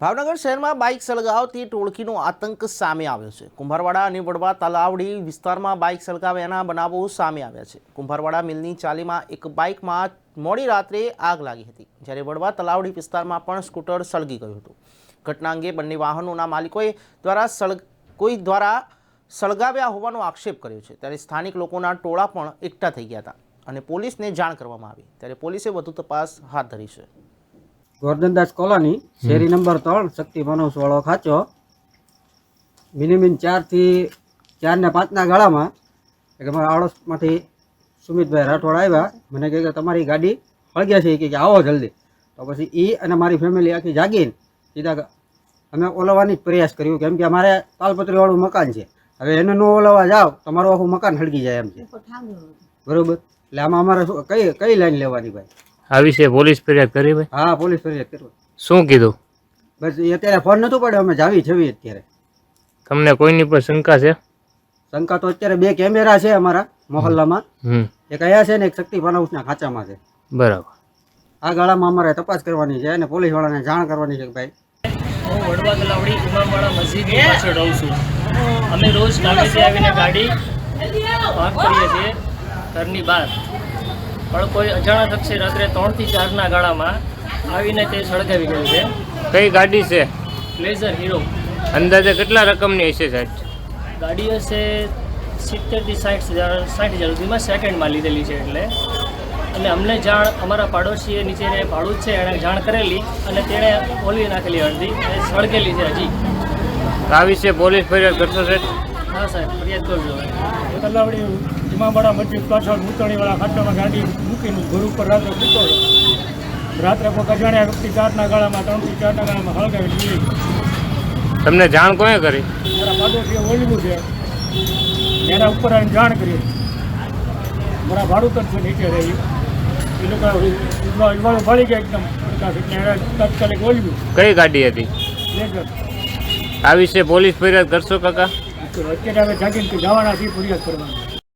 ભાવનગર શહેરમાં બાઇક સળગાવતી ટોળકીનો આતંક સામે આવ્યો છે। કુંભારવાડા અને વડવા તલાવડી વિસ્તારમાં બાઇક સળગાવ્યાના બનાવો સામે આવ્યા છે। કુંભારવાડા મિલની ચાલીમાં એક બાઇકમાં મોડી રાત્રે આગ લાગી હતી, જ્યારે વડવા તલાવડી વિસ્તારમાં પણ સ્કૂટર સળગી ગયું હતું। ઘટના અંગે બંને વાહનોના માલિકોએ દ્વારા સળગાવ્યા હોવાનો આક્ષેપ કર્યો છે, ત્યારે સ્થાનિક લોકોના ટોળા પણ એકઠા થઈ ગયા હતા અને પોલીસને જાણ કરવામાં આવી, ત્યારે પોલીસે વધુ તપાસ હાથ ધરી છે। ગોરધનદાસ કોલોની શેરી નંબર 3 શક્તિ મનોસવાળો ખાચો મિનિમમ 4 થી 4 ને 5 ના ગાળામાં કે મારા આડોશમાંથી સુમિતભાઈ રાઠોડ આવ્યા, મને કહે કે તમારી ગાડી હળગ્યા છે, કે આવો જલ્દી। તો પછી એ અને મારી ફેમિલી આખી જાગીને સીધા અમે ઓલવવાની જ પ્રયાસ કર્યો, કેમ કે અમારે તાલપત્રીવાળું મકાન છે, હવે એને ન ઓલવવા જાવ તો મારું આખું મકાન હળગી જાય એમ છે, બરોબર। એટલે આમાં અમારે કઈ લાઈન લેવાની ભાઈ? આ વિશે પોલીસ ફરિયાદ કરી ભાઈ? હા, પોલીસ ફરિયાદ કરી। શું કીધું? બસ એ અત્યારે ફોન નતો પડ્યો, અમે જાવી છવી અત્યારે। તમને કોઈની પર શંકા છે? શંકા તો અત્યારે 2 કેમેરા છે અમારા મોહલ્લામાં, એક અહીંયા છે ને એક શક્તિ ફાર્મહાઉસના ખાંચામાં છે, બરાબર। આ ગાળામાં અમારે તપાસ કરવાની છે અને પોલીસ વાળાને જાણ કરવાની છે કે ભાઈ હું વડવા તલાવડી ઇમામવાડા મસ્જિદની પાછળ રહું છું। અમે રોજ કામેથી આવીને ગાડી પાર્ક કરીએ છીએ ઘરની બહાર, પણ કોઈ અજાણા શખ્સે રાત્રે 3 થી 4 ના ગાળામાં આવીને તે સળગાવી ગયું છે। કઈ ગાડી છે? Pleasure hero. અંદાજે કેટલા રકમની હશે સાહેબ? ગાડી હશે 70 થી 60 હજાર સુધીમાં સેકન્ડમાં લીધેલી છે એટલે, અને અમને જાણ અમારા પાડોશીએ નીચે ભાડું જ છે એણે જાણ કરેલી અને તેણે ઓલવી નાખેલી અડધી અને સળગેલી છે હજી। આ વિશે પોલીસ ફરિયાદ કરશો સાહેબ? હા સાહેબ, ફરિયાદ કરજો। તલાવડી ઇમામવાડા મસ્જિદ પાછળ મૂતણીવાળા ખાંચામાં ગાડી મૂકીને ઘર ઉપર રાત્રે સૂતો, રાત્રે કોઈ અજાણ્યા વ્યક્તિ 4 ના ગાળામાં 3 થી 4 ના ગાળામાં હળગાવી દીધી। તમને જાણ કોણે કરી? મારા પાડોશીએ ઓલવું છે, એના ઉપર આવીને જાણ કરી। મારા ભાડું જ છે નીચે રહી, એ લોકો ઇવાળું ફળી ગયા એકદમ એટલે એને તાત્કાલિક ઓલવ્યું। કઈ ગાડી હતી? પ્લેઝર। આ વિશે પોલીસ ફરિયાદ કરશો કાકા? અત્યારે હવે જાગીને જવાના છીએ ફરિયાદ કરવાની।